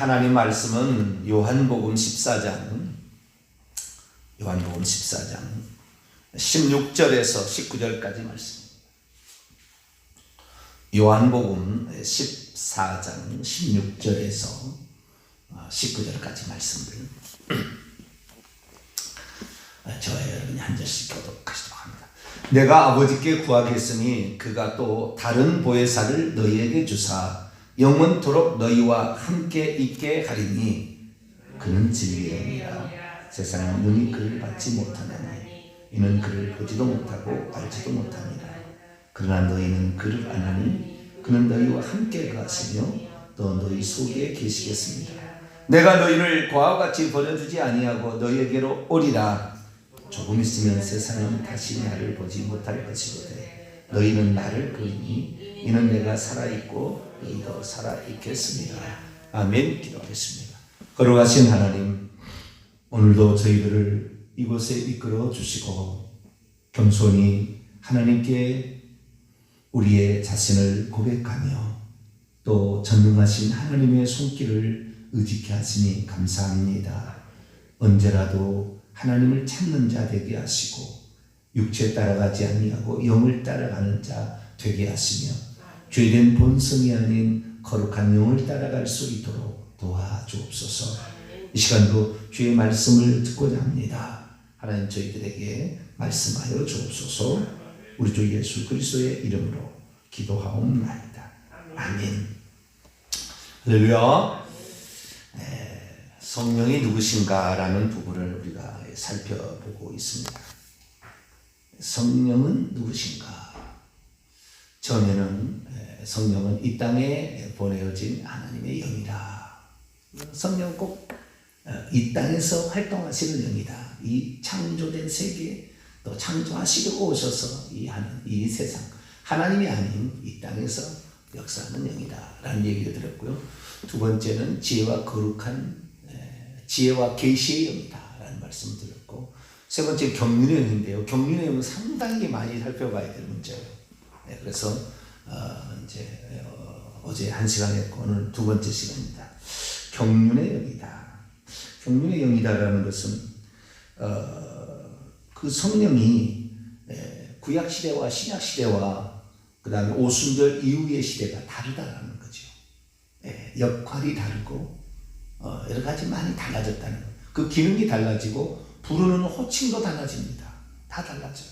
하나님 말씀은 요한복음 14장 16절에서 19절까지 말씀. 요한복음 14장 16절에서 19절까지 말씀을 저와 여러분이 한 절씩 교독하시도록 합니다. 내가 아버지께 구하겠으니 그가 또 다른 보혜사를 너희에게 주사 영원토록 너희와 함께 있게 하리니 그는 진리니라. 세상은 눈이 그를 받지 못하나니 이는 그를 보지도 못하고 알지도 못하니라. 그러나 너희는 그를 아나니 그는 너희와 함께 가시며 또 너희 속에 계시겠습니다. 내가 너희를 과와 같이 버려두지 아니하고 너희에게로 오리라. 조금 있으면 세상은 다시 나를 보지 못할 것이거든 너희는 나를 보이니 이는 내가 살아있고 너희도 살아있겠습니다. 아멘. 기도하겠습니다. 거룩하신 하나님, 오늘도 저희들을 이곳에 이끌어 주시고 겸손히 하나님께 우리의 자신을 고백하며 또 전능하신 하나님의 손길을 의지케 하시니 감사합니다. 언제라도 하나님을 찾는 자 되게 하시고 육체 따라가지 아니하고 영을 따라가는 자 되게 하시며 죄된 본성이 아닌 거룩한 영을 따라갈 수 있도록 도와주옵소서. 이 시간도 주의 말씀을 듣고자 합니다. 하나님 저희들에게 말씀하여 주옵소서. 우리 주 예수 그리스도의 이름으로 기도하옵나이다. 아멘. 할렐루야. 성령이 누구신가라는 부분을 우리가 살펴보고 있습니다. 성령은 누구신가? 처음에는 성령은 이 땅에 보내어진 하나님의 영이다. 성령은 꼭 이 땅에서 활동하시는 영이다. 이 창조된 세계 또 창조하시려고 오셔서 이 세상 하나님이 아닌 이 땅에서 역사하는 영이다 라는 얘기를 들었고요. 두 번째는 지혜와 거룩한 지혜와 계시의 영이다 라는 말씀을 드렸고, 세 번째 경륜의 영인데요. 경륜의 영은 상당히 많이 살펴봐야 될 문제예요. 그래서 어제 한 시간 했고 오늘 두 번째 시간입니다. 경륜의 영이다. 경륜의 영이다라는 것은 그 성령이 구약 시대와 신약 시대와 그 다음에 오순절 이후의 시대가 다르다라는 거죠. 역할이 다르고 여러 가지 많이 달라졌다는 것. 그 기능이 달라지고 부르는 호칭도 달라집니다. 다 달라져요.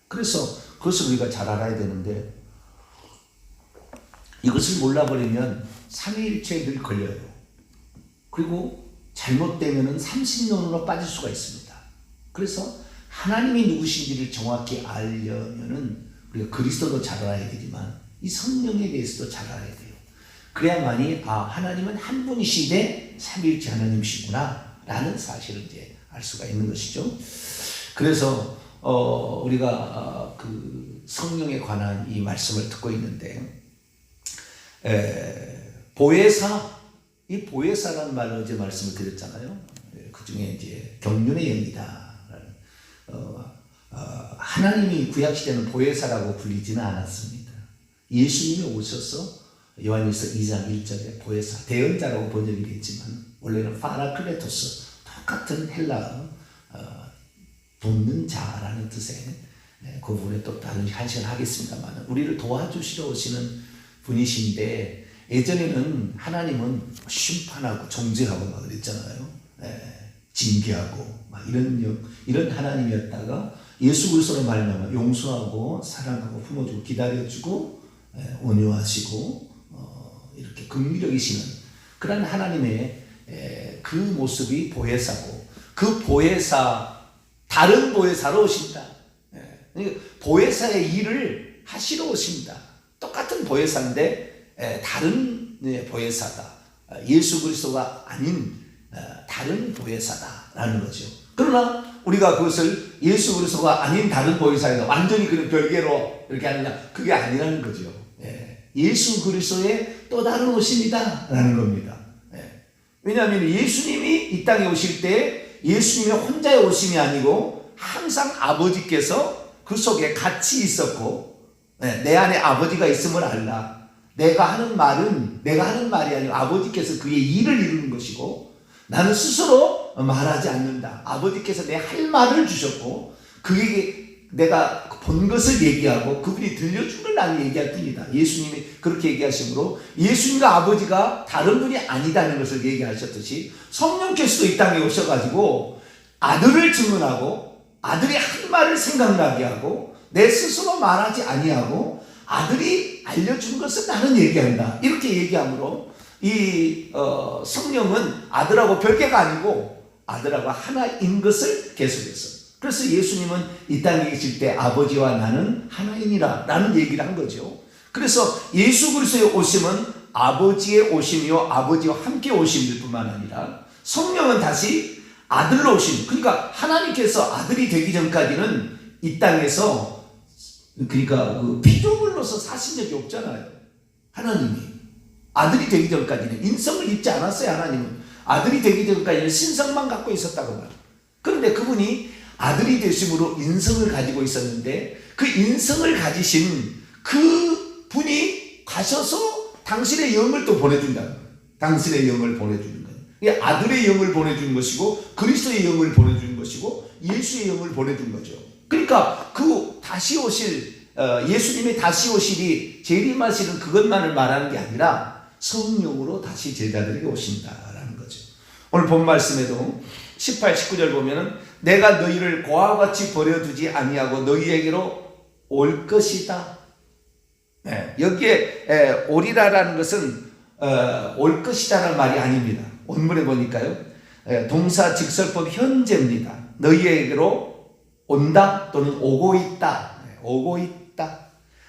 그래서 그것을 우리가 잘 알아야 되는데 이것을 몰라버리면 삼위일체에 늘 걸려요. 그리고 잘못되면 삼신론으로 빠질 수가 있습니다. 그래서 하나님이 누구신지를 정확히 알려면은 우리가 그리스도도 잘 알아야 되지만 이 성령에 대해서도 잘 알아야 돼요. 그래야만이 하나님은 한 분이시되 삼위일체 하나님이시구나 라는 사실을 이제 알 수가 있는 것이죠. 그래서 우리가 그 성령에 관한 이 말씀을 듣고 있는데 보혜사, 이 보혜사라는 말을 어제 말씀을 드렸잖아요. 그 중에 이제 경륜의 영이다. 하나님이 구약시대는 보혜사라고 불리지는 않았습니다. 예수님이 오셔서 요한일서 2장 1절에 보혜사, 대언자라고 번역이 되지만 원래는 파라클레토스, 똑같은 헬라어 돕는 자라는 뜻의 그 부분에 또 다른 한 시간 하겠습니다만 우리를 도와주시러 오시는 분이신데, 예전에는 하나님은 심판하고 정죄하고 막 그랬잖아요. 징계하고 막 이런 하나님이었다가 예수 그리스도로 말미암아 용서하고 사랑하고 품어주고 기다려주고 온유하시고 이렇게 긍휼적이시는 그런 하나님의 그 모습이 보혜사고, 그 보혜사 다른 보혜사로 오신다. 보혜사의 일을 하시러 오신다. 똑같은 보혜사인데 다른 보혜사다. 예수 그리스도가 아닌 다른 보혜사다라는 거죠. 그러나 우리가 그것을 예수 그리스도가 아닌 다른 보혜사에서 완전히 그런 별개로 이렇게 하느냐, 그게 아니라는 거죠. 예수 그리스도의 또 다른 오심이다라는 겁니다. 왜냐하면 예수님이 이 땅에 오실 때 예수님의 혼자의 오심이 아니고 항상 아버지께서 그 속에 같이 있었고, 내 안에 아버지가 있음을 알라. 내가 하는 말은 내가 하는 말이 아니고 아버지께서 그의 일을 이루는 것이고 나는 스스로 말하지 않는다. 아버지께서 내 할 말을 주셨고 그에게 내가 본 것을 얘기하고 그분이 들려준 걸 나는 얘기할 뿐이다. 예수님이 그렇게 얘기하시므로 예수님과 아버지가 다른 분이 아니다는 것을 얘기하셨듯이 성령께서도 이 땅에 오셔가지고 아들을 증언하고 아들이 한 말을 생각나게 하고 내 스스로 말하지 아니하고 아들이 알려준 것을 나는 얘기한다. 이렇게 얘기하므로 이 성령은 아들하고 별개가 아니고 아들하고 하나인 것을 계속해서 그래서 예수님은 이 땅에 계실 때 아버지와 나는 하나이니라 라는 얘기를 한 거죠. 그래서 예수 그리스도의 오심은 아버지의 오심이요 아버지와 함께 오심일 뿐만 아니라 성령은 다시 아들로 오심. 그러니까 하나님께서 아들이 되기 전까지는 이 땅에서 그러니까 그 피조물로서 사신 적이 없잖아요. 하나님이 아들이 되기 전까지는 인성을 입지 않았어요. 하나님은 아들이 되기 전까지는 신성만 갖고 있었다고 말해요. 그런데 그분이 아들이 되심으로 인성을 가지고 있었는데 그 인성을 가지신 그 분이 가셔서 당신의 영을 또 보내준다는 거예요. 당신의 영을 보내주는 거예요. 아들의 영을 보내준 것이고 그리스도의 영을 보내준 것이고 예수의 영을 보내준 거죠. 그러니까 그 다시 오실 예수님의 다시 오실이 재림하시는 그것만을 말하는 게 아니라 성령으로 다시 제자들에게 오신다라는 거죠. 오늘 본 말씀에도 18, 19절 보면은 내가 너희를 고아와 같이 버려두지 아니하고 너희에게로 올 것이다. 네, 여기에 오리라라는 것은 올 것이다라는 말이 아닙니다. 원문에 보니까요. 동사 직설법 현재입니다. 너희에게로 온다 또는 오고 있다. 오고 있다.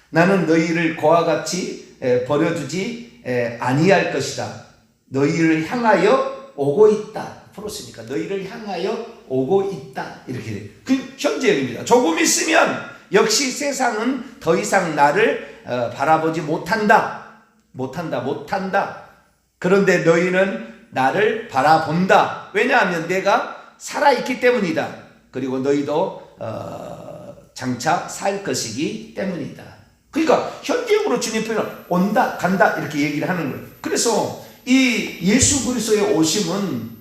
나는 너희를 고아와 같이 버려두지 아니할 것이다. 너희를 향하여 오고 있다. 풀었으니까 너희를 향하여 오고 있다. 이렇게 돼요. 그 현재입니다. 조금 있으면 역시 세상은 더 이상 나를 바라보지 못한다. 그런데 너희는 나를 바라본다. 왜냐하면 내가 살아있기 때문이다. 그리고 너희도 장차 살 것이기 때문이다. 그러니까 현재형으로 주님께서 온다 간다 이렇게 얘기를 하는 거예요. 그래서 이 예수 그리스도의 오심은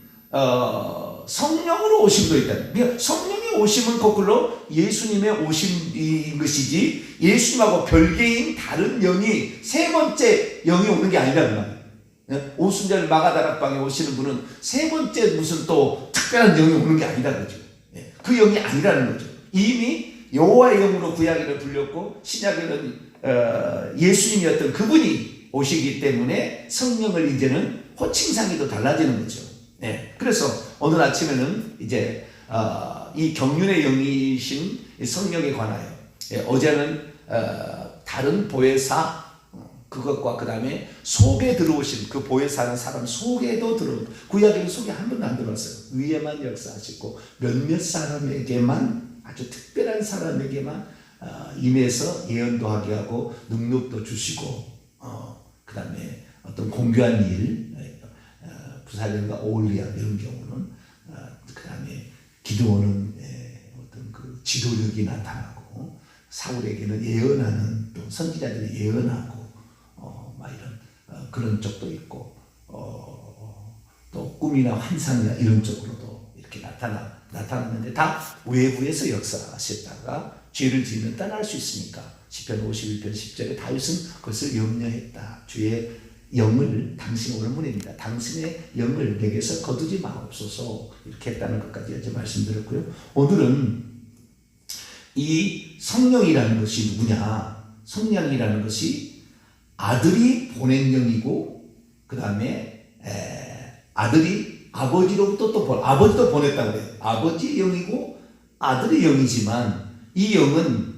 성령으로 오심도 있다. 그러니까 성령의 오심은 거꾸로 예수님의 오심인 것이지 예수님하고 별개인 다른 영이 세 번째 영이 오는 게 아니라는 말이에요. 오순절 마가다락방에 오시는 분은 세 번째 무슨 또 특별한 영이 오는 게 아니라는 거죠. 그 영이 아니라는 거죠. 이미 여호와의 영으로 구약에는 불렸고 신약에는 예수님이었던 그분이 오시기 때문에 성령을 이제는 호칭상이 더 달라지는 거죠. 네. 그래서 오늘 아침에는 이제 이 경륜의 영이신 성령에 관하여 어제는 다른 보혜사 그것과 그 다음에 속에 들어오신 그 보혜사는 사람 속에도 들어오고 구약에는 속에 한 번도 안 들어왔어요. 위에만 역사하시고 몇몇 사람에게만 아주 특별한 사람에게만 임해서 예언도 하게 하고 능력도 주시고 그 다음에 어떤 공교한 일 부살렘과 오홀리아 이런 경우는 그 다음에 기도하는 어떤 그 지도력이 나타나고 사울에게는 예언하는 또 선지자들이 예언하고 막 이런 그런 쪽도 있고 또 꿈이나 환상이나 이런 쪽으로도 이렇게 나타났는데 다 외부에서 역사하셨다가 죄를 지으면 떠날 수 있으니까 시편 51편 10절에 다윗은 그것을 염려했다. 주의 영을 당신의 원문입니다. 당신의 영을 내게서 거두지 마옵소서 이렇게 했다는 것까지 어제 말씀드렸고요. 오늘은 이 성령이라는 것이 누구냐? 성령이라는 것이 아들이 보낸 영이고 그 다음에 아들이 아버지로부터 또 아버지도 보냈다고 해요. 아버지의 영이고 아들의 영이지만 이 영은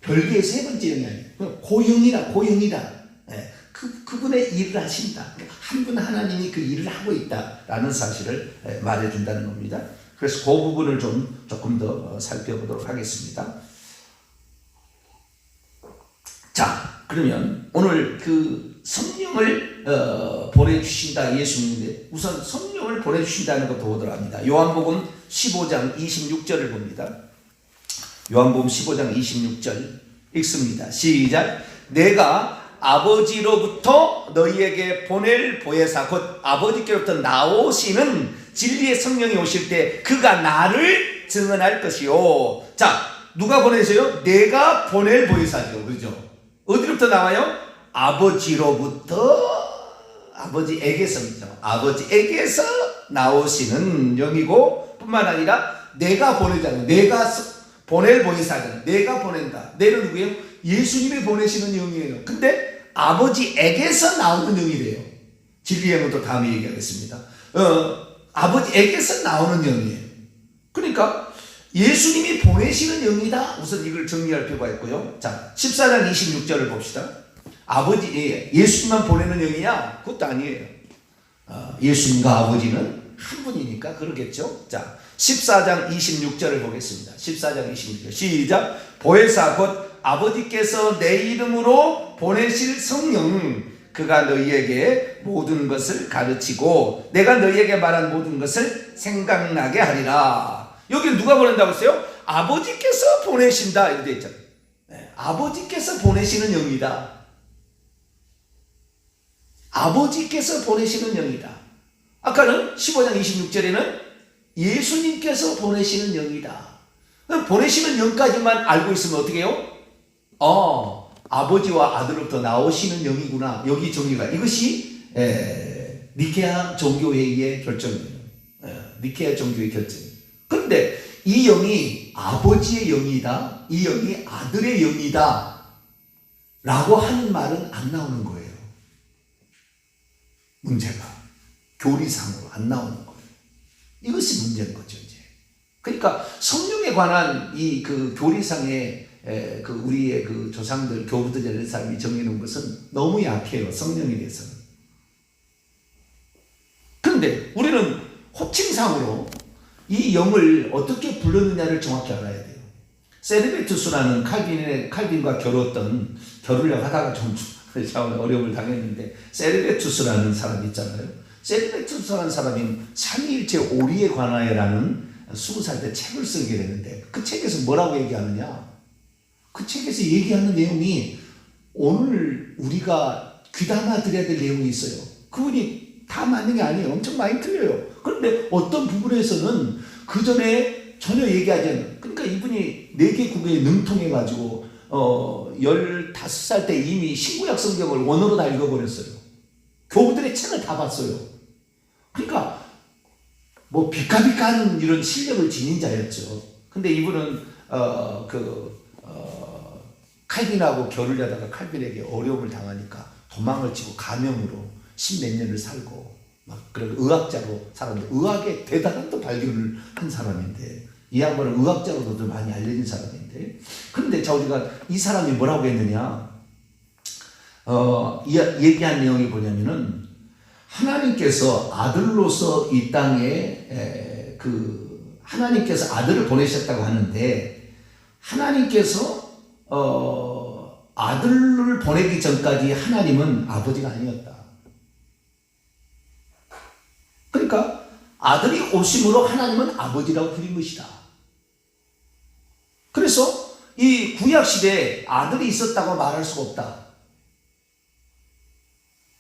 별개의 세 번째 영이 아니에요. 고영이다. 그분의 일을 하신다. 한 분 하나님이 그 일을 하고 있다라는 사실을 말해준다는 겁니다. 그래서 그 부분을 조금 더 살펴보도록 하겠습니다. 자, 그러면 오늘 그 성령을 보내주신다 예수님인데 우선 성령을 보내주신다는 것도 보도록 합니다. 요한복음 15장 26절을 봅니다. 요한복음 15장 26절 읽습니다. 시작. 내가 아버지로부터 너희에게 보낼 보혜사 곧 아버지께로부터 나오시는 진리의 성령이 오실 때 그가 나를 증언할 것이요. 자, 누가 보내세요? 내가 보낼 보혜사죠. 그렇죠? 어디로부터 나와요? 아버지로부터, 아버지에게서죠. 아버지에게서 나오시는 영이고 뿐만 아니라 내가 보내잖아요. 내가 보낼 보혜사잖아요. 내가 보낸다. 내는 누구예요? 예수님이 보내시는 영이에요. 근데 아버지에게서 나오는 영이래요. 진리의 영은 또 다음에 얘기하겠습니다. 아버지에게서 나오는 영이에요. 그러니까 예수님이 보내시는 영이다. 우선 이걸 정리할 필요가 있고요. 자, 14장 26절을 봅시다. 예수님만 보내는 영이냐? 그것도 아니에요. 예수님과 아버지는 한 분이니까 그러겠죠. 자, 14장 26절을 보겠습니다. 14장 26절 시작. 보혜사 곧 아버지께서 내 이름으로 보내실 성령 그가 너희에게 모든 것을 가르치고 내가 너희에게 말한 모든 것을 생각나게 하리라. 여기 누가 보낸다고 했어요? 아버지께서 보내신다 이렇게 되어 있잖아요. 아버지께서 보내시는 영이다. 아버지께서 보내시는 영이다. 아까는 15장 26절에는 예수님께서 보내시는 영이다. 보내시는 영까지만 알고 있으면 어떻게 해요? 아버지와 아들로부터 나오시는 영이구나. 여기 정리가. 이것이 니케아 종교회의의 결정이에요. 니케아 종교의 결정이에요. 그런데 이 영이 아버지의 영이다. 이 영이 아들의 영이다. 라고 하는 말은 안 나오는 거예요. 문제가. 교리상으로 안 나오는 거예요. 이것이 문제인 거죠, 이제. 그러니까 성령에 관한 이 그 교리상의 우리의 그 조상들, 교부들 이런 사람이 정해놓은 것은 너무 약해요. 성령에 대해서는. 그런데 우리는 호칭상으로 이 영을 어떻게 불렀느냐를 정확히 알아야 돼요. 세르베투스라는 칼빈과 결혼을 하다가 좀 어려움을 당했는데 세르베투스라는 사람이 있잖아요. 세르베투스라는 사람이 삼위일체 오리에 관하여라는 20살 때 책을 쓰게 되는데 그 책에서 뭐라고 얘기하느냐? 그 책에서 얘기하는 내용이 오늘 우리가 귀담아 들여야 될 내용이 있어요. 그분이 다 맞는 게 아니에요. 엄청 많이 틀려요. 그런데 어떤 부분에서는 그 전에 전혀 얘기하지 않아요. 그러니까 이분이 4개 국어에 능통해가지고 15살 때 이미 신구약 성경을 원어로 다 읽어버렸어요. 교부들의 책을 다 봤어요. 그러니까 뭐 비까비까는 이런 실력을 지닌 자였죠. 근데 이분은 칼빈하고 결혼하다가 칼빈에게 어려움을 당하니까 도망을 치고 감염으로 10몇 년을 살고 막 그런 의학자로 살았는데 의학의 대단한 또 발견을 한 사람인데 이 양반은 의학자로도 많이 알려진 사람인데 그런데 우리가 이 사람이 뭐라고 했느냐 얘기한 내용이 뭐냐면은 하나님께서 아들로서 이 땅에 하나님께서 아들을 보내셨다고 하는데 하나님께서 아들을 보내기 전까지 하나님은 아버지가 아니었다. 그러니까 아들이 오심으로 하나님은 아버지라고 부린 것이다. 그래서 이 구약시대에 아들이 있었다고 말할 수가 없다.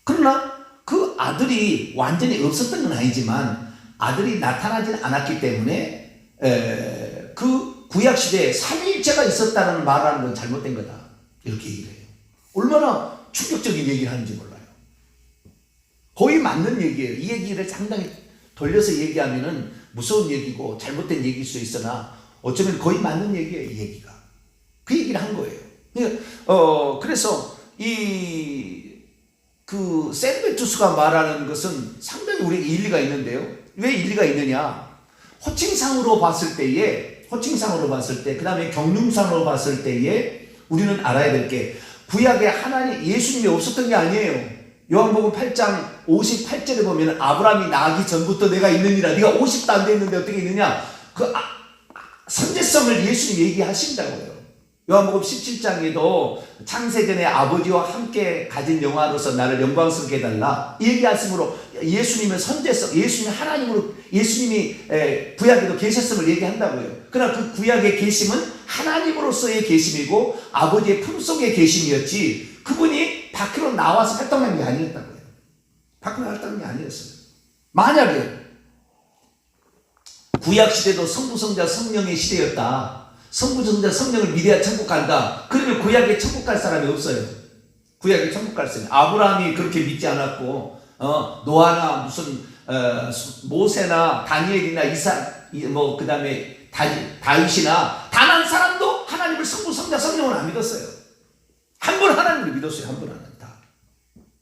그러나 그 아들이 완전히 없었던 건 아니지만 아들이 나타나지 않았기 때문에 그 구약시대에 삼위일체가 있었다는 말하는 건 잘못된 거다. 이렇게 얘기를 해요. 얼마나 충격적인 얘기를 하는지 몰라요. 거의 맞는 얘기예요. 이 얘기를 상당히 돌려서 얘기하면은 무서운 얘기고 잘못된 얘기일 수 있으나 어쩌면 거의 맞는 얘기예요. 이 얘기가. 그 얘기를 한 거예요. 그래서 세르베투스가 말하는 것은 상당히 우리에게 일리가 있는데요. 왜 일리가 있느냐? 호칭상으로 봤을 때, 그 다음에 경륜상으로 봤을 때에 우리는 알아야 될 게 구약에 예수님이 없었던 게 아니에요. 요한복음 8장 58절에 보면 아브라함이 나기 전부터 내가 있느니라. 네가 50도 안 됐는데 어떻게 있느냐? 선제성을 예수님 얘기하신다고요. 요한복음 17장에도 창세전에 아버지와 함께 가진 영화로서 나를 영광스럽게 해달라 이 얘기하심으로 예수님의 선제성, 예수님이 구약에도 계셨음을 얘기한다고요. 그러나 그 구약의 계심은 하나님으로서의 계심이고 아버지의 품속의 계심이었지 그분이 밖으로 나와서 활동하는 게 아니었다고요. 밖으로 활동하는 게 아니었어요. 만약에 구약시대도 성부성자 성령의 시대였다. 성부성자 성령을 믿어야 천국 간다. 그러면 구약에 천국 갈 사람이 없어요. 구약에 천국 갈 사람이. 아브라함이 그렇게 믿지 않았고 노아나 무슨 모세나 다니엘이나 이삭 그 다음에 다윗이나 단 한 사람도 하나님을 성부성자 성령을 안 믿었어요. 한 분 하나님을 믿었어요. 한 분 하나님 다.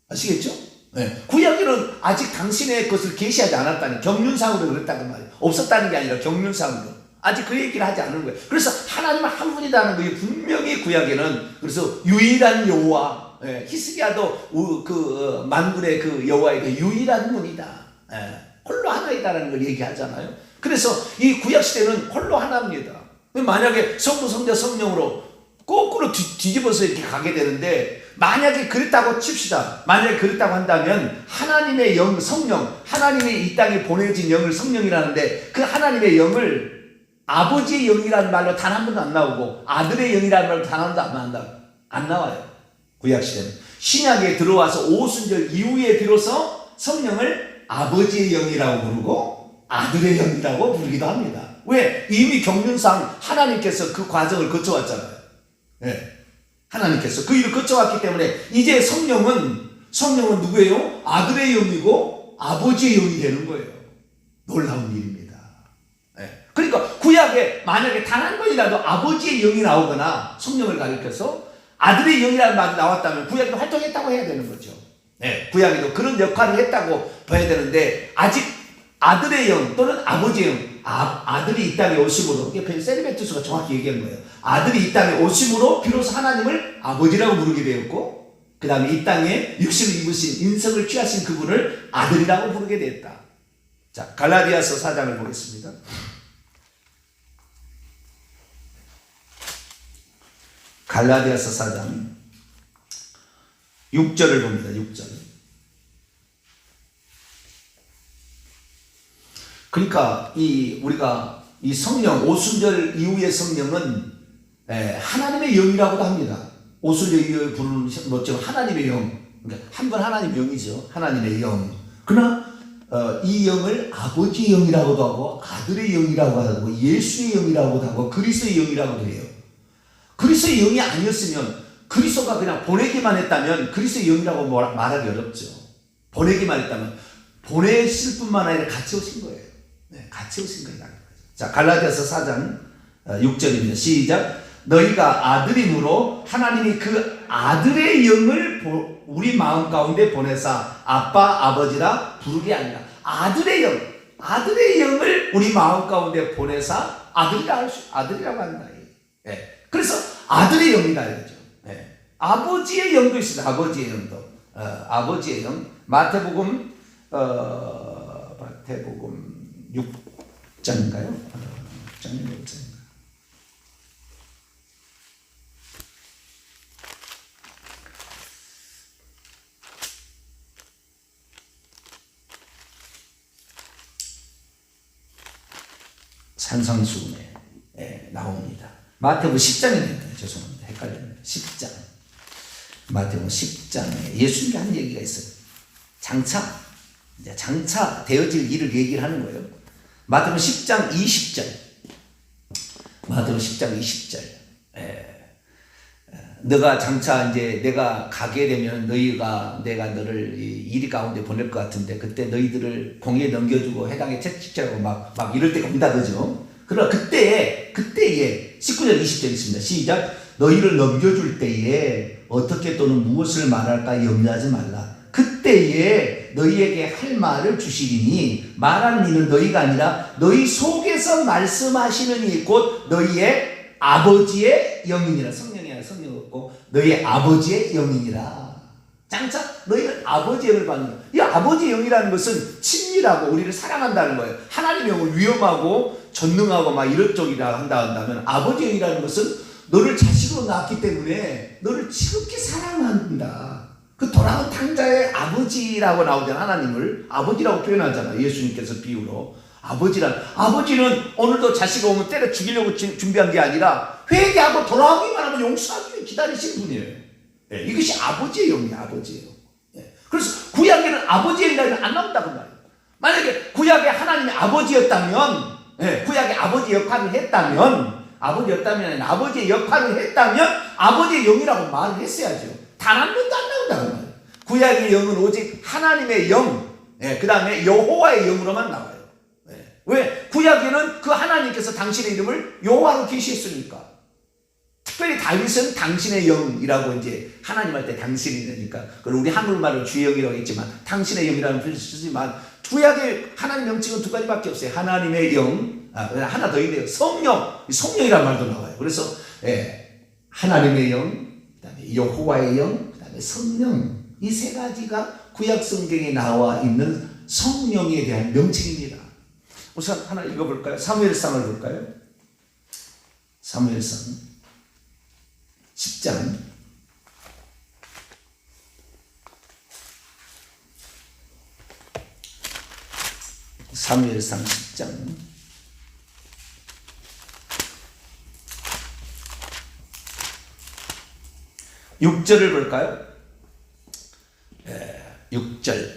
아시겠죠? 네. 구약에는 아직 당신의 것을 계시하지 않았다니 경륜상으로 그랬다는 말이에요. 없었다는 게 아니라 경륜상으로. 아직 그 얘기를 하지 않은 거예요. 그래서 하나님은 한 분이라는 거예요. 분명히 구약에는. 그래서 유일한 여호와, 히스기야도 만군의 그 여호와의 유일한 분이다. 홀로 하나이다라는 걸 얘기하잖아요. 그래서 이 구약 시대는 홀로 하나입니다. 만약에 성부 성자 성령으로 거꾸로 뒤집어서 이렇게 가게 되는데, 만약에 그랬다고 칩시다. 만약에 그랬다고 한다면 하나님의 영 성령, 하나님이 이 땅에 보내진 영을 성령이라는데, 그 하나님의 영을 아버지의 영이라는 말로 단 한 번도 안 나오고 아들의 영이라는 말로 단 한 번도 안 나와요. 구약시대는. 신약에 들어와서 오순절 이후에 비로소 성령을 아버지의 영이라고 부르고 아들의 영이라고 부르기도 합니다. 왜? 이미 경륜상 하나님께서 그 과정을 거쳐왔잖아요. 네. 하나님께서 그 일을 거쳐왔기 때문에 이제 성령은 누구예요? 아들의 영이고 아버지의 영이 되는 거예요. 놀라운 일입니다. 네. 그러니까 구약에 만약에 단 한 번이라도 아버지의 영이 나오거나 성령을 가리켜서 아들의 영이라는 말이 나왔다면 구약이 활동했다고 해야 되는 거죠. 네. 구약에도 그런 역할을 했다고 봐야 되는데, 아직 아들의 영 또는 아버지의 영, 아들이 이 땅에 오심으로, 이게 세리베투스가 정확히 얘기한 거예요. 아들이 이 땅에 오심으로 비로소 하나님을 아버지라고 부르게 되었고, 그 다음에 이 땅에 육신을 입으신 인성을 취하신 그분을 아들이라고 부르게 되었다. 자, 갈라디아서 4장을 보겠습니다. 갈라디아서 4장 6절을 봅니다. 6절. 그러니까 우리가 이 성령, 오순절 이후의 성령은 하나님의 영이라고도 합니다. 오순절 이후에 부르는 뭐죠? 하나님의 영. 그러니까 한 번 하나님의 영이죠. 하나님의 영. 그러나 이 영을 아버지의 영이라고도 하고 아들의 영이라고 하고 예수의 영이라고도 하고 그리스도의 영이라고도 해요. 그리스도의 영이 아니었으면, 그리스도가 그냥 보내기만 했다면 그리스도의 영이라고 말하기 어렵죠. 보내기만 했다면, 보내실 뿐만 아니라 같이 오신 거예요. 네, 같이 오신 거예요. 자, 갈라디아서 4장 6절입니다. 시작. 너희가 아들임으로 하나님이 그 아들의 영을 우리 마음 가운데 보내사 아빠 아버지라 부르게 아니라, 아들의 영을 우리 마음 가운데 보내사 아들이라고 한다. 네. 그래서 아들의 영이다 이거죠. 네. 아버지의 영도 있습니다. 아버지의 영도. 아버지의 영. 마태복음 6장인가요? 6장인가요? 산상수훈에 나옵니다. 마태복음 10장입니다. 죄송합니다. 헷갈립니다. 10장. 마태복음 10장에 예수님이 한 얘기가 있어요. 장차 되어질 일을 얘기를 하는 거예요. 마태복음 10장 20절. 마태복음 10장 20절. 너가 장차 이제 내가 가게 되면 내가 너를 이리 가운데 보낼 것 같은데, 그때 너희들을 공에 넘겨주고 해당에 채찍질하고 막 이럴 때가 온다 그죠? 그러나 그때에 19절 20절 있습니다. 시작. 너희를 넘겨줄 때에 어떻게 또는 무엇을 말할까 염려하지 말라. 그때에 너희에게 할 말을 주시리니 말하는 이는 너희가 아니라 너희 속에서 말씀하시는 이 곧 너희의 아버지의 영이니라. 성령이 아니라 성령 없고 너희의 아버지의 영이니라. 장차 너희는 아버지의 영을 받는 거예요. 이 아버지의 영이라는 것은 친밀하고 우리를 사랑한다는 거예요. 하나님의 영은 위험하고 전능하고 막 이런 쪽이라 한다면, 아버지의 영이라는 것은 너를 자식으로 낳았기 때문에 너를 지극히 사랑한다. 그 돌아온 탕자의 아버지라고 나오잖아. 하나님을 아버지라고 표현하잖아. 예수님께서 비유로. 아버지는 오늘도 자식 오면 때려 죽이려고 준비한 게 아니라 회개하고 돌아오기만 하면 용서하기 기다리신 분이에요. 예, 이것이 아버지의 영이에요. 아버지의 영. 예, 그래서 구약에는 아버지의 영이 안 나온다고 말이에요. 만약에 구약에 하나님이 아버지였다면, 예, 구약의 아버지 역할을 했다면, 아버지의 역할을 했다면 아버지의 영이라고 말을 했어야죠. 단 한 번도 안 나온다고 말이에요. 구약의 영은 오직 하나님의 영, 예, 그 다음에 여호와의 영으로만 나와요. 예, 왜? 구약에는 그 하나님께서 당신의 이름을 여호와로 계시했으니까. 특별히 다윗은 당신의 영이라고 이제 하나님한테 당신이니까, 그리고 우리 한글말로 주의 영이라고 했지만 당신의 영이라는 표현을 쓰지만 구약의 하나님 명칭은 두 가지밖에 없어요. 하나님의 영, 하나 더 있네요. 성령이라는 말도 나와요. 그래서 예, 하나님의 영, 그다음에 여호와의 영, 그다음에 성령, 이 세 가지가 구약 성경에 나와 있는 성령에 대한 명칭입니다. 우선 하나 읽어볼까요? 사무엘상을 볼까요? 사무엘상 10장 사무엘상 10장 6절을 볼까요? 6절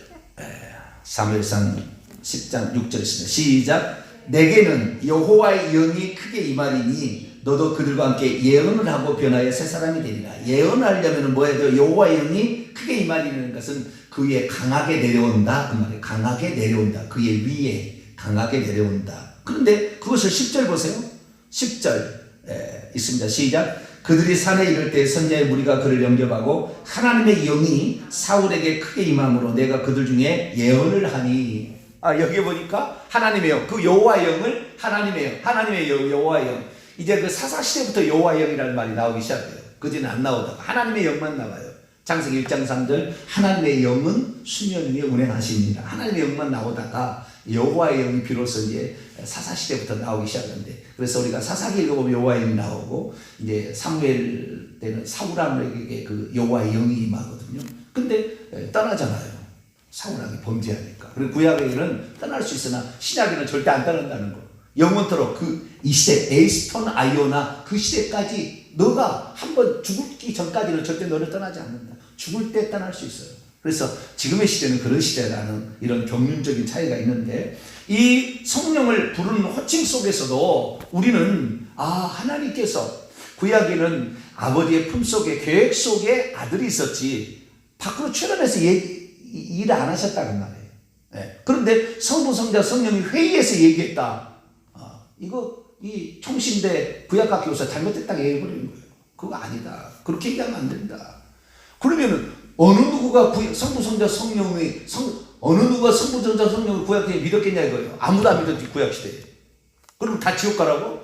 사무엘상 10장 6절 있습니다. 시작. 내게는 여호와의 영이 크게 임하리니 너도 그들과 함께 예언을 하고 변하여 새 사람이 되리라. 예언하려면 뭐야? 여호와의 영이 크게 임하리는 것은 그 위에 강하게 내려온다 그 말이에요. 강하게 내려온다. 그의 위에 강하게 내려온다. 그런데 그것을 10절 보세요. 10절 있습니다. 시작. 그들이 산에 이를 때 선지자의 무리가 그를 영접하고 하나님의 영이 사울에게 크게 임함으로 내가 그들 중에 예언을 하니. 여기 보니까 하나님의 영, 그 여호와의 영을 하나님의 영, 여호와의 영. 이제 그 사사시대부터 여호와의 영이라는 말이 나오기 시작해요. 그전에 안 나오다가 하나님의 영만 나와요. 창세기 1장 3절 하나님의 영은 수면 위에 운행하십니다. 하나님의 영만 나오다가 여호와의 영이 비로소 이제 사사시대부터 나오기 시작하는데, 그래서 우리가 사사기 읽어보면 여호와의 영이 나오고 이제 사무엘 때는 사울왕에게 그 여호와의 영이 임하거든요. 근데 떠나잖아요. 사울왕이 범죄하니까. 그리고 구약에는 떠날 수 있으나 신약에는 절대 안 떠난다는 거. 영원토록 이 시대 에이스톤 아이오나 그 시대까지 너가 한번 죽기 전까지는 절대 너를 떠나지 않는다. 죽을 때 떠날 수 있어요. 그래서 지금의 시대는 그런 시대라는 이런 경륜적인 차이가 있는데, 이 성령을 부르는 호칭 속에서도 우리는 하나님께서 구약에는 아버지의 품속에 계획 속에 아들이 있었지 밖으로 출현해서 일을 안 하셨다는 말이에요. 네. 그런데 성부, 성자, 성령이 회의에서 얘기했다. 이 총신대 구약학 교사 잘못됐다고 얘기해버리는 거예요. 그거 아니다. 그렇게 얘기하면 안 된다. 그러면은 어느 누가 성부, 성자, 성령의 어느 누가 성부, 성자, 성령을 구약에 믿었겠냐 이거예요. 아무도 안 믿었지 구약 시대에. 그럼 다 지옥 가라고?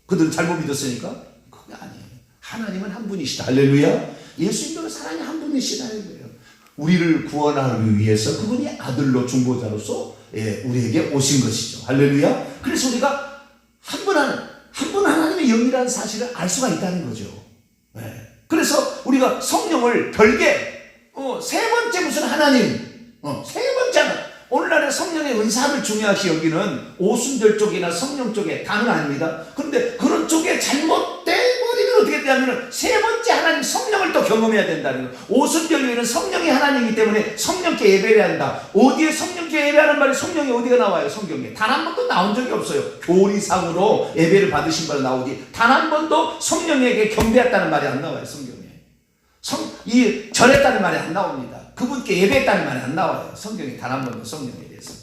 그들은 잘못 믿었으니까? 그게 아니에요. 하나님은 한 분이시다. 할렐루야. 예수님도 사랑이 한 분이시다 이거예요. 우리를 구원하기 위해서 그분이 아들로 중보자로서 우리에게 오신 것이죠. 할렐루야. 그래서 우리가 한 분 하나님의 영이라는 사실을 알 수가 있다는 거죠. 그래서 우리가 성령을 별개 세 번째 무슨 하나님 세 번째는 오늘날의 성령의 은사를 중요하시 여기는 오순절 쪽이나 성령 쪽에 다는 아닙니다. 그런데 그런 쪽에 잘못돼버리면 어떻게 되냐면 세 번째 하나님 성령을 또 경험해야 된다는 거예요. 오순절 위에는 성령이 하나님이기 때문에 성령께 예배를 한다. 어디에 성령께 예배하는 말이 성령이 어디가 나와요? 성경에 단 한 번도 나온 적이 없어요. 교리상으로 예배를 받으신 말 나오지 단 한 번도 성령에게 경배했다는 말이 안 나와요. 성경에 절했다는 말이 안 나옵니다. 그분께 예배했다는 말이 안 나와요. 성경에 단 한 번도 성령에 대해서.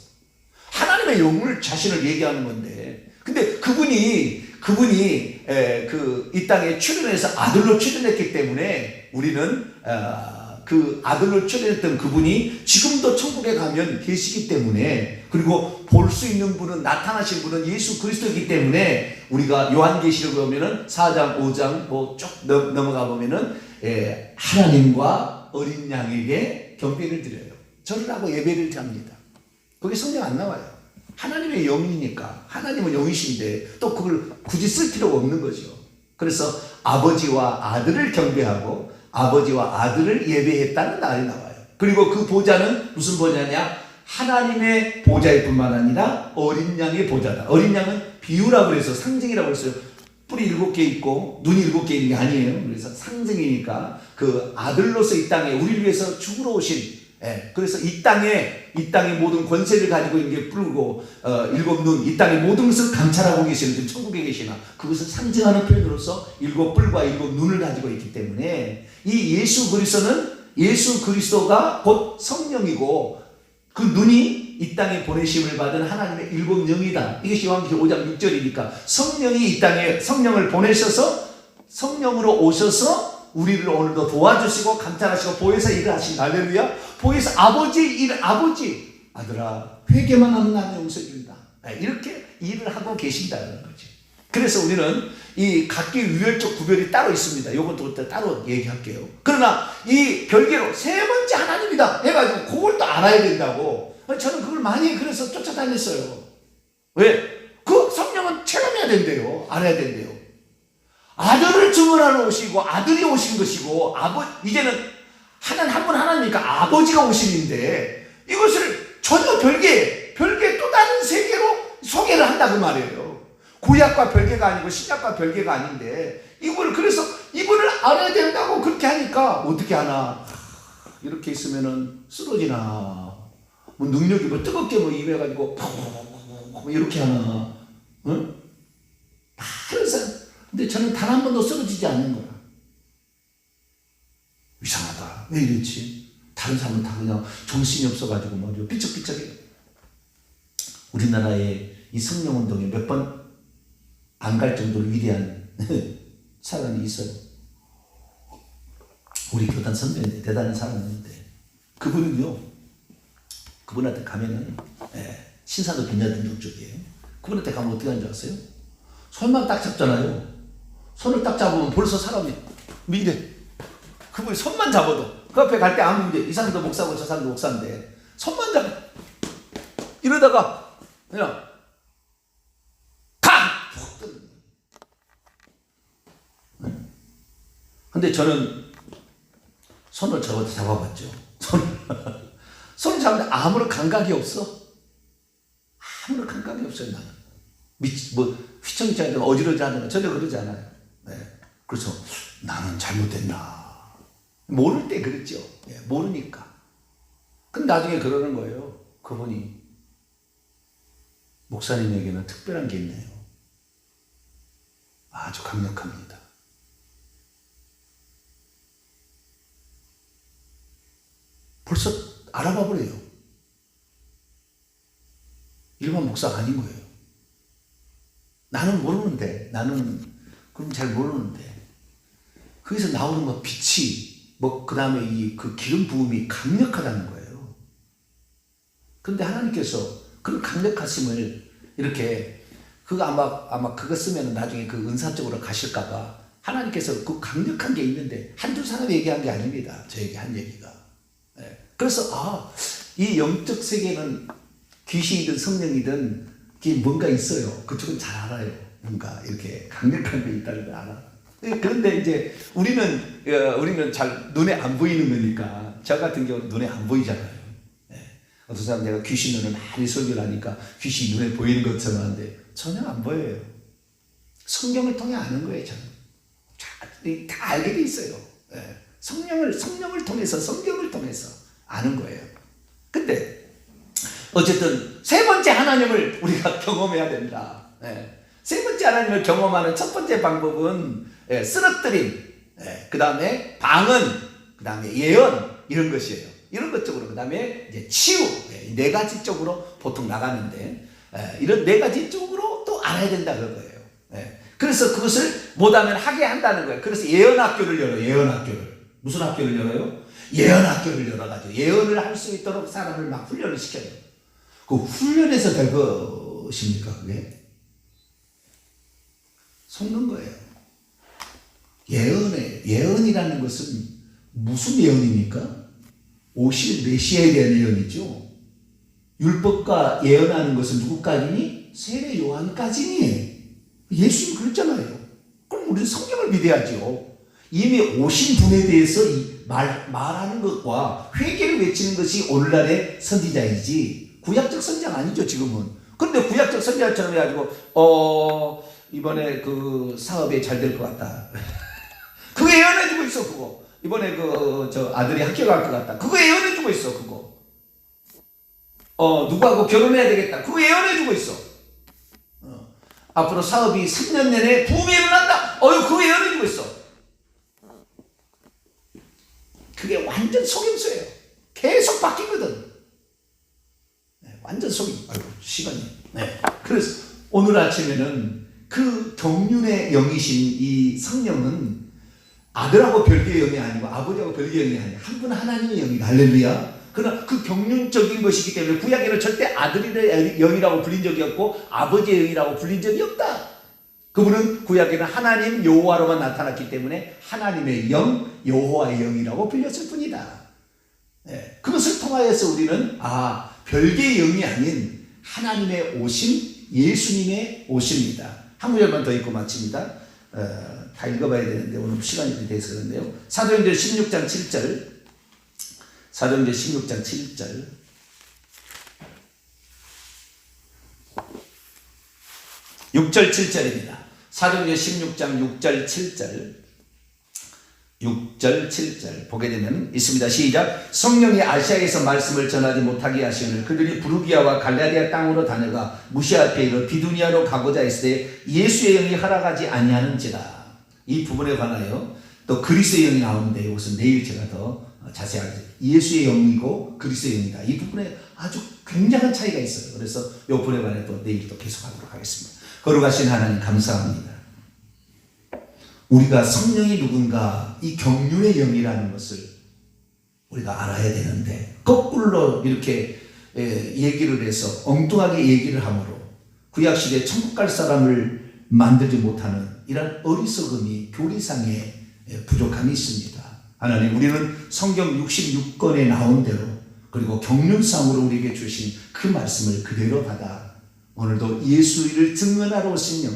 하나님의 영을 자신을 얘기하는 건데, 근데 그분이 이 땅에 출현해서 아들로 출현했기 때문에 우리는 그 아들로 출현했던 그분이 지금도 천국에 가면 계시기 때문에, 그리고 볼 수 있는 분은, 나타나신 분은 예수 그리스도이기 때문에 우리가 요한계시록에 보면은 4장 5장 쭉 넘어가 보면은 하나님과 어린 양에게 경배를 드려요. 절을 하고 예배를 합니다. 거기 성경 안 나와요. 하나님의 영이니까. 하나님은 영이신데 또 그걸 굳이 쓸 필요가 없는 거죠. 그래서 아버지와 아들을 경배하고 아버지와 아들을 예배했다는 말이 나와요. 그리고 그 보좌는 무슨 보좌냐? 하나님의 보좌일 뿐만 아니라 어린 양의 보좌다. 어린 양은 비유라고 해서 상징이라고 했어요. 뿔이 7개 있고 눈이 7개 있는 게 아니에요. 그래서 상징이니까 그 아들로서 이 땅에 우리를 위해서 죽으러 오신, 그래서 이 땅의 모든 권세를 가지고 있는 게 뿔고 7눈, 이 땅의 모든 것을 감찰하고 계시는, 지금 천국에 계시나 그것을 상징하는 표현으로서 7뿔과 7눈을 가지고 있기 때문에 이 예수 그리스도가 곧 성령이고 그 눈이 이 땅에 보내심을 받은 하나님의 7영이다. 이것이 요한계시록 5장 6절이니까 성령이 이 땅에 성령을 보내셔서 성령으로 오셔서 우리를 오늘도 도와주시고 감찰하시고 보혜사 일을 하신, 할렐루야. 보혜사 아버지 아들아 회개만 하면 나는 용서해 준다. 이렇게 일을 하고 계신다는 거지. 그래서 우리는 이 각기 유혈적 구별이 따로 있습니다. 이것도 따로 얘기할게요. 그러나 이 별개로 세 번째 하나님이다 해가지고 그걸 또 알아야 된다고. 저는 그걸 많이 그래서 쫓아다녔어요. 왜? 그 성령은 체험해야 된대요. 알아야 된대요. 아들을 증언하러 오시고 아들이 오신 것이고 이제는 한 분 하나님이니까 아버지가 오신인데 이것을 전혀 별개 또 다른 세계로 소개를 한다 그 말이에요. 구약과 별개가 아니고 신약과 별개가 아닌데 그래서 이분을 알아야 된다고 그렇게 하니까 어떻게 하나, 이렇게 있으면은 쓰러지나, 뭐 능력이 뭐 뜨겁게 뭐 입에가지고 이렇게 하나, 응? 그래서 근데 저는 단 한 번도 쓰러지지 않는 거야. 이상하다. 왜 이랬지? 다른 사람은 다 그냥 정신이 없어가지고 말이야 삐쩍삐쩍해. 우리나라에 이 성령운동에 몇 번 안 갈 정도로 위대한 사람이 있어요. 우리 교단 선배인데 대단한 사람인데 그분한테 가면은 신사도 빈야등록 쪽이에요. 그분한테 가면 어떻게 하는 줄 아세요? 손만 딱 잡잖아요. 손을 딱 잡으면 벌써 사람이 이래. 그분이 손만 잡아도 그 앞에 갈 때 아무 문제, 이 사람도 목사고 저 사람도 목사인데 손만 잡아 이러다가 그냥 근데 저는 손을 잡아봤죠. 손을 잡는데 아무런 감각이 없어. 아무런 감각이 없어요. 나는 휘청휘청하는 어지러지하는 거 전혀 그러지 않아요. 그래서 나는 잘못됐나, 모를 때 그랬죠. 모르니까. 근데 나중에 그러는 거예요. 그분이 목사님에게는 특별한 게 있네요. 아주 강력합니다. 벌써 알아봐 버려요. 일반 목사가 아닌 거예요. 나는 모르는데, 그럼 잘 모르는데, 거기서 나오는 거 빛이, 그 다음에 그 기름 부음이 강력하다는 거예요. 근데 하나님께서 그런 강력하심을 이렇게, 아마 그거 쓰면 나중에 그 은사 쪽으로 가실까봐 하나님께서 그 강력한 게 있는데 한두 사람 얘기한 게 아닙니다. 저에게 한 얘기가. 그래서 이 영적 세계는 귀신이든 성령이든 뭔가 있어요. 그쪽은 잘 알아요. 뭔가 이렇게 강력한 게 있다는 걸 알아. 그런데 이제 우리는 잘 눈에 안 보이는 거니까, 저 같은 경우는 눈에 안 보이잖아요. 어떤 사람 내가 귀신 눈을 많이 설교를 하니까 귀신 눈에 보이는 것처럼 하는데 전혀 안 보여요. 성경을 통해 아는 거예요. 저는 다 알게 돼 있어요. 성령을 통해서, 성경을 통해서 아는 거예요. 근데 어쨌든 세 번째 하나님을 우리가 경험해야 된다. 세 번째 하나님을 경험하는 첫 번째 방법은 쓰러뜨림, 그 다음에 방언, 그 다음에 예언, 이런 것이에요. 이런 것 쪽으로, 그 다음에 이제 치유, 네 가지 쪽으로 보통 나가는데, 이런 네 가지 쪽으로 또 알아야 된다 그거예요. 그래서 그것을 못하면 하게 한다는 거예요. 그래서 예언학교를 열어요. 예언학교를. 무슨 학교를 열어요? 예언학교를 열어가지고 예언을 할 수 있도록 사람을 막 훈련을 시켜요. 그 훈련해서 될 것입니까? 그게? 속는 거예요. 예언이라는 것은 무슨 예언입니까? 오실 메시아에 대한 예언이죠. 율법과 예언하는 것은 누구까지니? 세례 요한까지니. 예수님 그랬잖아요. 그럼 우리는 성경을 믿어야죠. 이미 오신 분에 대해서 말하는 것과 회개를 외치는 것이 오늘날의 선지자이지 구약적 선지자가 아니죠 지금은. 그런데 구약적 선지자처럼 해가지고 이번에 그 사업이 잘 될 것 같다. 그거 예언해주고 있어. 그거 이번에 저 아들이 학교 갈 것 같다. 그거 예언해주고 있어. 그거 누구하고 결혼해야 되겠다. 그거 예언해주고 있어. 앞으로 사업이 3년 내내 붐이 일어난다. 그거 예언해주고 있어. 그게 완전 속임수예요. 계속 바뀌거든. 네, 완전 속임. 아이고 시간이. 네. 그래서 오늘 아침에는 그 경륜의 영이신 이 성령은 아들하고 별개의 영이 아니고 아버지하고 별개의 영이 아니고 한 분 하나님의 영이다. 할렐루야. 그러나 그 경륜적인 것이기 때문에 구약에는 절대 아들의 영이라고 불린 적이 없고 아버지의 영이라고 불린 적이 없다. 그분은 구약에는 하나님 여호와로만 나타났기 때문에 하나님의 영, 여호와의 영이라고 불렸을 뿐이다. 네. 그것을 통하여서 우리는 별개의 영이 아닌 하나님의 오심, 예수님의 오심이다. 한 구절만 더 읽고 마칩니다. 다 읽어봐야 되는데 오늘 시간이 돼서 그런데요. 사도행전 16장 7절, 사도행전 16장 7절, 6절 7절입니다. 사도행전 16장 6절 7절, 6절 7절 보게 되면 있습니다. 시작. 성령이 아시아에서 말씀을 전하지 못하게 하시오늘 그들이 부르기아와 갈라디아 땅으로 다녀가 무시아 앞에 이르러 비두니아로 가고자 했을 때 예수의 영이 허락하지 아니하는지라. 이 부분에 관하여 또 그리스도의 영이 나오는데 이것은 내일 제가 더 자세하게 예수의 영이고 그리스도의 영이다. 이 부분에 아주 굉장한 차이가 있어요. 그래서 이 부분에 관해 또 내일 또 계속하도록 하겠습니다. 거룩하신 하나님 감사합니다. 우리가 성령이 누군가 이 경륜의 영이라는 것을 우리가 알아야 되는데 거꾸로 이렇게 얘기를 해서 엉뚱하게 얘기를 하므로 구약시대에 천국 갈 사람을 만들지 못하는 이런 어리석음이 교리상의 부족함이 있습니다. 하나님 우리는 성경 66권에 나온 대로 그리고 경륜상으로 우리에게 주신 그 말씀을 그대로 받아 오늘도 예수를 증언하러 오신 영,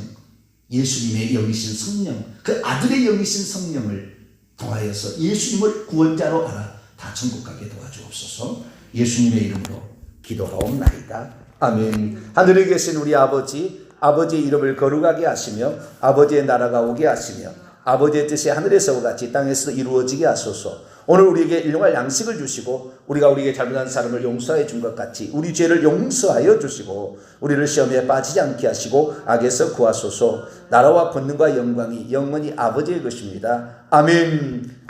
예수님의 영이신 성령, 그 아들의 영이신 성령을 통하여서 예수님을 구원자로 알아 다 천국 가게 도와주옵소서. 예수님의 이름으로 기도하옵나이다. 아멘. 하늘에 계신 우리 아버지, 아버지의 이름을 거룩하게 하시며 아버지의 나라가 오게 하시며 아버지의 뜻이 하늘에서 같이 땅에서 이루어지게 하소서. 오늘 우리에게 일용할 양식을 주시고 우리가 우리에게 잘못한 사람을 용서해 준 것 같이 우리 죄를 용서하여 주시고 우리를 시험에 빠지지 않게 하시고 악에서 구하소서. 나라와 권능과 영광이 영원히 아버지의 것입니다. 아멘.